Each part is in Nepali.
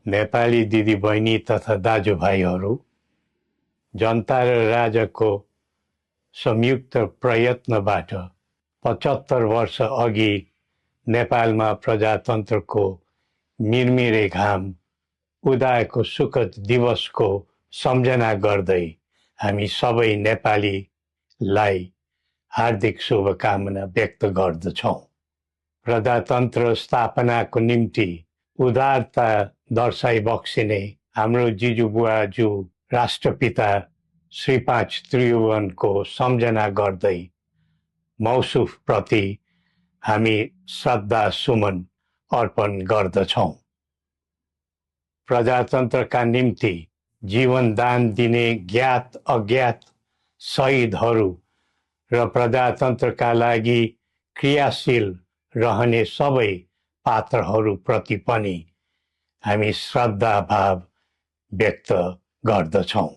नेपाली दिदीबहिनी तथा दाजुभाइहरू, जनता र राजाको संयुक्त प्रयत्नबाट 75 वर्ष अघि नेपालमा प्रजातन्त्रको मिरमिरे घाम उदाएको सुखद दिवसको सम्झना गर्दै हामी सबै नेपालीलाई हार्दिक शुभकामना व्यक्त गर्दछौँ। प्रजातन्त्र स्थापनाको निम्ति उदारता दर्शाइ बक्सिने हाम्रो जिजुबुवाज्यू राष्ट्रपिता श्री 5 त्रिभुवनको सम्झना गर्दै मौसुफ प्रति हामी श्रद्धा सुमन अर्पण गर्दछौँ। प्रजातन्त्रका निम्ति जीवनदान दिने ज्ञात अज्ञात शहीदहरू र प्रजातन्त्रका लागि क्रियाशील रहने सबै पात्रहरूप्रति पनि हामी श्रद्धा भाव व्यक्त गर्दछौँ।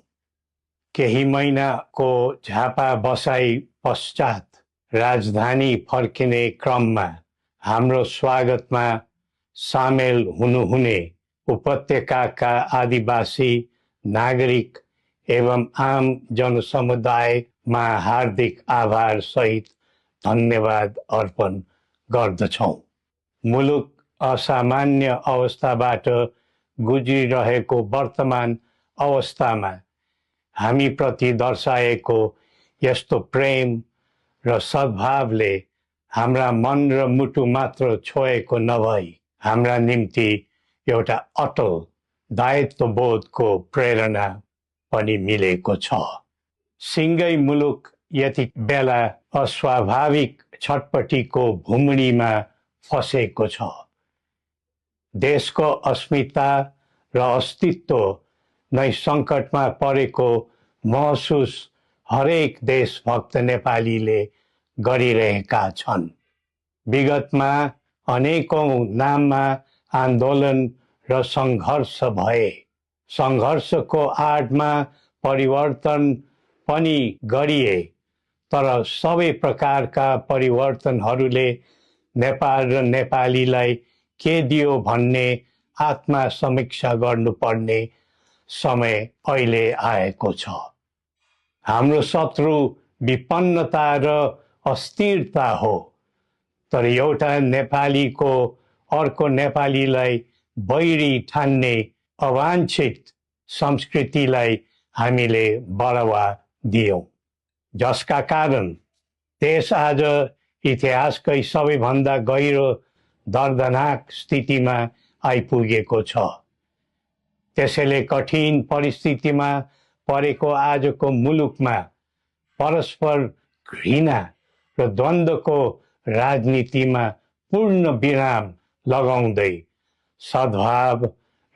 केही महिनाको झापा बसाई पश्चात राजधानी फर्किने क्रममा हाम्रो स्वागतमा सामेल हुनुहुने उपत्यकाका आदिवासी नागरिक एवं आम जनसमुदायमा हार्दिक आभार सहित धन्यवाद अर्पण गर्दछौँ। मुलुक असामान्य अवस्थाबाट गुज्रिरहेको वर्तमान अवस्थामा हामीप्रति दर्शाएको यस्तो प्रेम र सद्भावले हाम्रा मन र मुटु मात्र छोएको नभई हाम्रा निम्ति एउटा अटल दायित्वबोधको प्रेरणा पनि मिलेको छ। सिङ्गै मुलुक यति बेला अस्वाभाविक छटपटीको भुमणीमा फसेको छ। देशको अस्मिता र अस्तित्व नै सङ्कटमा परेको महसुस हरेक देशभक्त नेपालीले गरिरहेका छन्। विगतमा अनेकौं नाममा आन्दोलन र सङ्घर्ष भए। सङ्घर्षको आडमा परिवर्तन पनि गरिए, तर सबै प्रकारका परिवर्तनहरूले नेपाल र नेपालीलाई के दियो भन्ने आत्मा समीक्षा गर्नुपर्ने समय अहिले आएको छ। हाम्रो शत्रु विपन्नता र अस्थिरता हो, तर एउटा नेपालीको अर्को नेपालीलाई बैरी ठान्ने अवाञ्छित संस्कृतिलाई हामीले बढावा दियौँ, जसका कारण देश आज इतिहासकै सबैभन्दा गहिरो दर्दनाक स्थितिमा आइपुगेको छ। त्यसैले कठिन परिस्थितिमा परेको आजको मुलुकमा परस्पर घृणा र द्वन्द्वको राजनीतिमा पूर्ण विराम लगाउँदै सद्भाव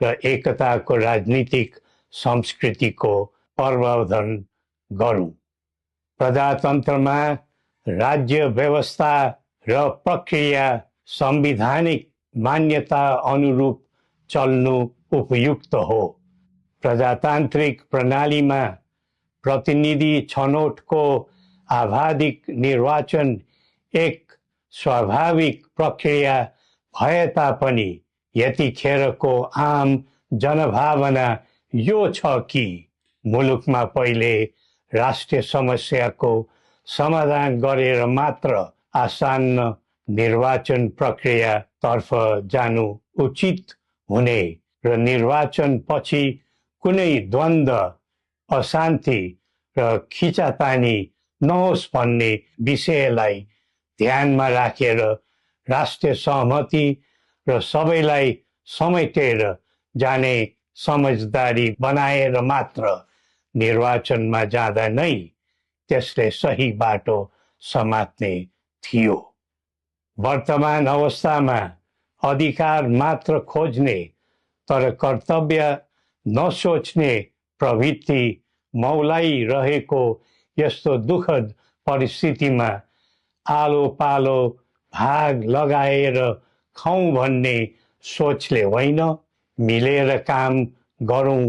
र एकताको राजनीतिक संस्कृतिको प्रवर्धन गरौँ। प्रजातन्त्रमा राज्य व्यवस्था र प्रक्रिया संवैधानिक मान्यता अनुरूप चल्नु उपयुक्त हो। प्रजातान्त्रिक प्रणालीमा प्रतिनिधि छनौटको आवाधिक निर्वाचन एक स्वाभाविक प्रक्रिया भए तापनि यतिखेरको आम जनभावना यो छ कि मुलुकमा पहिले राष्ट्रिय समस्याको समाधान गरेर मात्र आसन्न निर्वाचन प्रक्रियातर्फ जानु उचित हुने र निर्वाचन पछि कुनै द्वन्द्व, अशान्ति र खिचातानी नहोस् भन्ने विषयलाई ध्यानमा राखेर राष्ट्रिय सहमति र सबैलाई समेटेर जाने समझदारी बनाएर मात्र निर्वाचनमा जाँदा नै त्यसले सही बाटो समात्ने थियो। वर्तमान अवस्थामा अधिकार मात्र खोज्ने तर कर्तव्य नसोच्ने प्रवृत्ति मौलाइरहेको यस्तो दुःखद परिस्थितिमा आलो पालो भाग लगाएर खाउँ भन्ने सोचले होइन, मिलेर काम गरौँ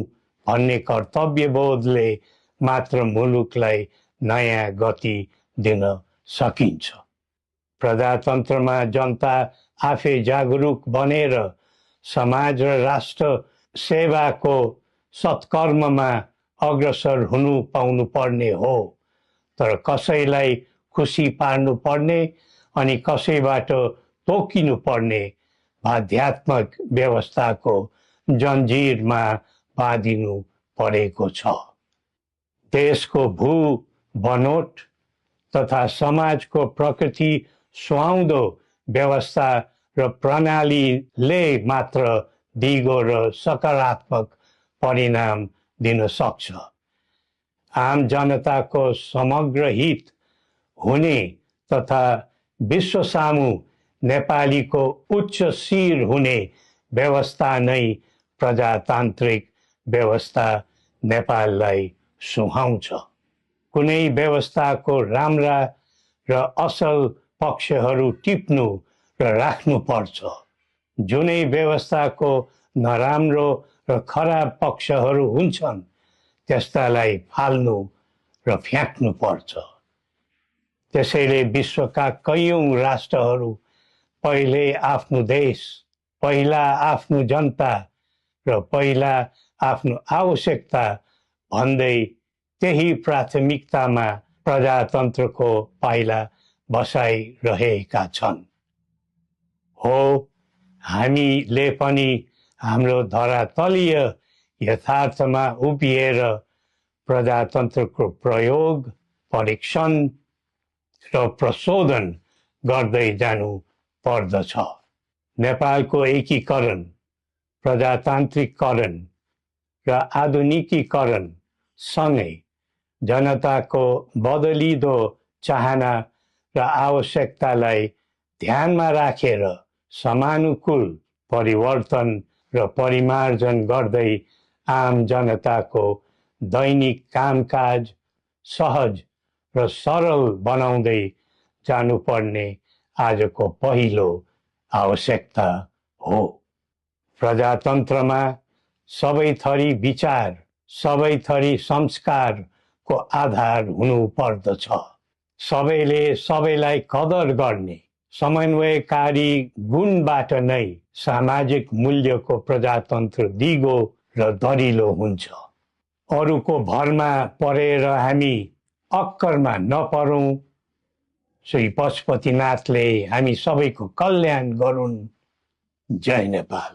भन्ने कर्तव्यबोधले मात्र मुलुकलाई नयाँ गति दिन सकिन्छ। प्रजातन्त्रमा जनता आफै जागरुक बनेर समाज र राष्ट्र सेवाको सत्कर्ममा अग्रसर हुनु पाउनु पर्ने हो, तर कसैलाई खुसी पार्नु पर्ने अनि कसैबाट तोकिनु पर्ने आध्यात्मिक व्यवस्थाको जन्जिरमा बाँधिनु परेको छ। देशको भू बनोट तथा समाजको प्रकृति सुहाउँदो व्यवस्था र प्रणालीले मात्र दिगो र सकारात्मक परिणाम दिन सक्छ। आम जनताको समग्र हित हुने तथा विश्व सामु नेपालीको उच्च शिर हुने व्यवस्था नै प्रजातान्त्रिक व्यवस्था नेपाललाई सुहाउँछ। कुनै व्यवस्थाको राम्रा र असल पक्षहरू टिप्नु र राख्नु पर्छ। जुनै व्यवस्थाको नराम्रो र खराब पक्षहरू हुन्छन् त्यस्तालाई फाल्नु र फ्याँक्नु पर्छ। त्यसैले विश्वका कैयौं राष्ट्रहरू पहिले आफ्नो देश, पहिला आफ्नो जनता र पहिला आफ्नो आवश्यकता भन्दै त्यही प्राथमिकतामा प्रजातन्त्रको पाइला बसाइरहेका छन्। हो, हामीले पनि हाम्रो धरातलीय यथार्थमा उभिएर प्रजातन्त्रको प्रयोग, परीक्षण र प्रशोधन गर्दै जानु पर्दछ। नेपालको एकीकरण, प्रजातान्त्रिकरण र आधुनिकीकरण सँगै जनताको बदलिदो चाहना र आवश्यकतालाई ध्यानमा राखेर समानुकूल परिवर्तन र परिमार्जन गर्दै आम जनताको दैनिक कामकाज सहज र सरल बनाउँदै जानुपर्ने आजको पहिलो आवश्यकता हो। प्रजातन्त्रमा सबै थरी विचार, सबै थरी संस्कारको आधार हुनु पर्दछ। सबैले सबैलाई कदर गर्ने समन्वयकारी गुणबाट नै सामाजिक मूल्यको प्रजातन्त्र दिगो र दरिलो हुन्छ। अरूको भरमा परेर हामी अक्करमा नपरौँ। श्री पशुपतिनाथले हामी सबैको कल्याण गरून्। जय नेपाल।